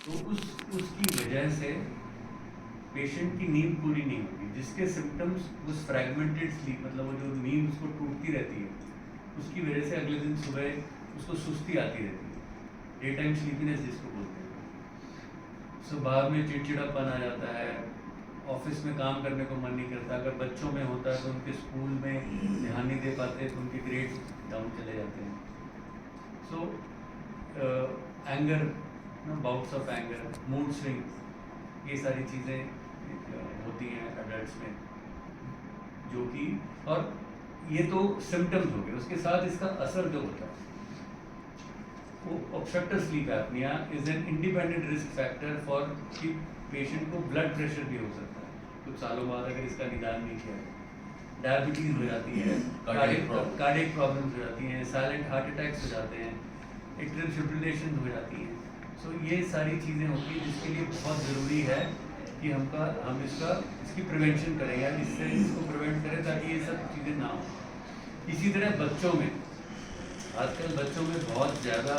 तो उसकी वजह से पेशेंट की नींद पूरी नहीं होगी, जिसके सिम्टम्स उस फ्रैगमेंटेड स्लीप, मतलब वो जो नींद उसको टूटती रहती है, उसकी वजह से अगले दिन सुबह उसको सुस्ती आती रहती है, डे टाइम स्लीपीनेस जिसको बोलते हैं। सो बाद में चिड़चिड़ापन आ जाता है, ऑफिस में काम करने को मन नहीं करता। अगर बच्चों में होता है तो उनके स्कूल में ध्यान नहीं दे पाते, तो उनके ग्रेड्स डाउन चले जाते हैं। सो anger, bouts of anger, mood swing, ये सारी चीज़ें होती हैं एडल्ट्स में, जो कि, और ये तो सिम्टम्स हो गए। उसके साथ इसका असर जो होता है वो obstructive sleep apnoea is an independent risk factor for कि पेशेंट को ब्लड प्रेशर भी हो सकता है कुछ सालों बाद अगर इसका निदान नहीं किया है। डायबिटीज़ हो जाती है, कार्डियक प्रॉब्लम्स हो जाती हैं, साइलेंट हार्ट अटैक्स हो जाते हैं, एट्रियल फिब्रिलेशन हो जाती हैं। सो ये सारी चीज़ें होती हैं जिसके लिए बहुत ज़रूरी है कि हम इसकी प्रिवेंशन करें, या इससे इसको प्रिवेंट करें ताकि ये सब चीज़ें ना हो। इसी तरह बच्चों में, आजकल बच्चों में बहुत ज़्यादा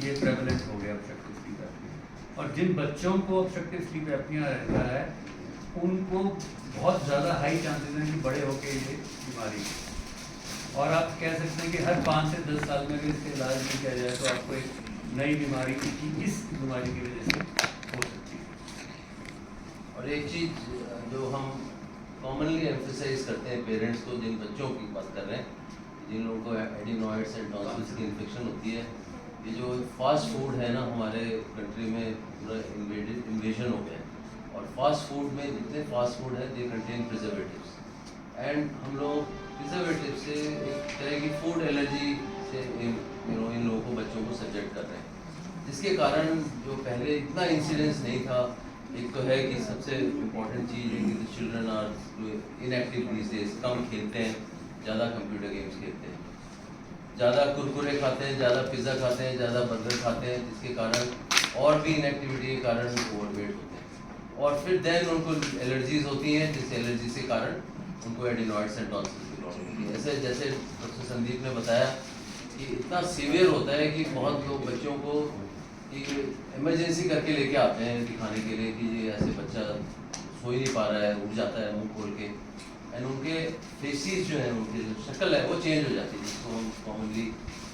ये प्रेवलेंट हो गया ऑब्स्ट्रक्टिव स्लीप एपनिया, और जिन बच्चों को ऑब्स्ट्रक्टिव स्लीप एपनिया रहता है उनको बहुत ज़्यादा हाई चांसेस हैं कि बड़े होकर ये बीमारी, और आप कह सकते हैं कि हर 5 से 10 साल में अगर इसका इलाज नहीं किया जाए तो आपको एक नई बीमारी इस बीमारी की वजह से हो सकती है। और एक चीज़ जो हम कॉमनली एम्फेसाइज करते हैं पेरेंट्स को, जिन बच्चों की बात कर रहे हैं, जिन लोगों को एडिनोइड्स एंड टॉन्सिल्स की इन्फेक्शन होती है, ये जो फास्ट फूड है ना, हमारे कंट्री में पूरा इन्वेजन हो गया है। और फास्ट फूड में जितने फास्ट फूड है दे कंटेन प्रिजर्वेटिव्स, एंड हम लोग प्रिजर्वेटिव से एक तरह की फूड एलर्जी से इन लोगों को, बच्चों को सब्जेक्ट कर रहे हैं, जिसके कारण जो पहले इतना इंसिडेंस नहीं था। एक तो है कि सबसे इम्पोर्टेंट चीज़ है कि children are inactive these days, कम खेलते हैं, ज़्यादा कंप्यूटर गेम्स खेलते हैं, ज़्यादा कुरकुरे खाते हैं, ज़्यादा पिज़्ज़ा खाते हैं, ज़्यादा बर्गर खाते हैं, जिसके कारण और भी इनएक्टिविटी के कारण ओवरवेट होते हैं। और फिर देन उनको एलर्जीज होती हैं, जिस एलर्जी के कारण उनको एडिनोइड्स एंड टॉन्सिल्स की प्रॉब्लम होती है। ऐसे जैसे डॉक्टर संदीप ने बताया कि इतना सीवियर होता है कि बहुत लोग बच्चों को इमरजेंसी करके लेके आते हैं दिखाने के लिए कि ये ऐसे बच्चा सो ही नहीं पा रहा है, उठ जाता है मुंह खोल के, एंड उनके फेसेस जो है, उनकी जो शक्ल है वो चेंज हो जाती है, जिसको हम कॉमनली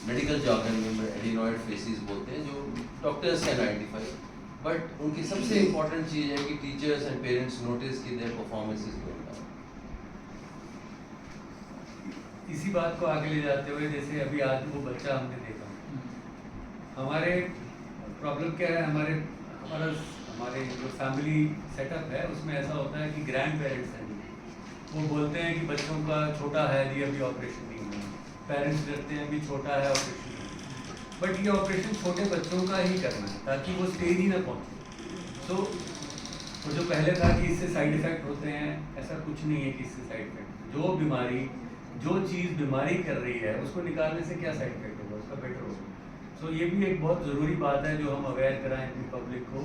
मेडिकल jargon में एडिनोइड फेसेस बोलते हैं, जो डॉक्टर्स कैन आइडेंटिफाई। बट उनकी सबसे इम्पोर्टेंट चीज़ है कि टीचर्स एंड पेरेंट्स नोटिस कि their performance is going down. इसी बात को आगे ले जाते हुए, जैसे अभी आज वो बच्चा हमने देखा, हमारे प्रॉब्लम क्या है, हमारे जो फैमिली सेटअप है उसमें ऐसा होता है कि ग्रैंड पेरेंट्स हैं, वो बोलते हैं कि बच्चों का छोटा है जी, अभी ऑपरेशन नहीं हुआ। पेरेंट्स डरते हैं अभी छोटा है, ऑपरेशन नहीं हुआ। बट ये ऑपरेशन छोटे बच्चों का ही करना है ताकि वो स्टेज ही ना पहुँचे। तो वो जो पहले था कि इससे साइड इफ़ेक्ट होते हैं, ऐसा कुछ नहीं है कि इससे साइड इफ़ेक्ट, जो बीमारी, जो चीज़ बीमारी कर रही है उसको निकालने से क्या साइड इफ़ेक्ट होगा, उसका बेटर होगा। सो ये भी एक बहुत ज़रूरी बात है जो हम अवेयर कराएं अपनी पब्लिक को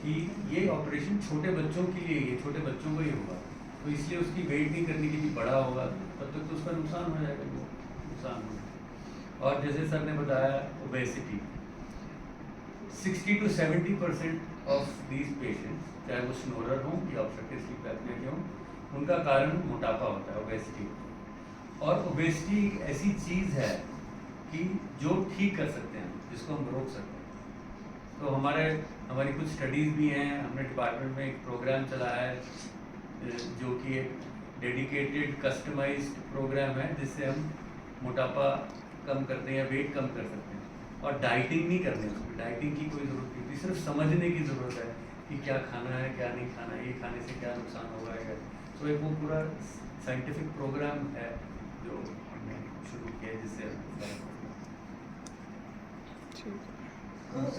कि ये ऑपरेशन छोटे बच्चों के लिए, ये छोटे बच्चों को ही होगा, तो इसलिए उसकी वेट नहीं करने की भी बड़ा होगा, तब तक तो उसका नुकसान हो जाएगा, वो नुकसान होगा। और जैसे सर ने बताया, obesity, 60 to 70% of these patients, चाहे वो स्नोरर हों या ऑब्स्ट्रक्टिव स्लीप एपनिया के हों, उनका कारण मोटापा होता है, ओबेसिटी। और ओबेसिटी एक ऐसी चीज़ है कि जो ठीक कर सकते हैं, जिसको हम रोक सकते हैं। तो हमारी कुछ स्टडीज़ भी हैं, हमने डिपार्टमेंट में एक प्रोग्राम चलाया है जो कि एक डेडिकेटेड कस्टमाइज्ड प्रोग्राम है, जिससे हम मोटापा कम करते हैं या वेट कम कर सकते हैं। और डाइटिंग नहीं करनी है, डाइटिंग की कोई ज़रूरत नहीं, सिर्फ समझने की ज़रूरत है कि क्या खाना है, क्या नहीं खाना है, ये खाने से क्या नुकसान होगा। तो एक वो पूरा साइंटिफिक प्रोग्राम है जो हमने शुरू किया, जिससे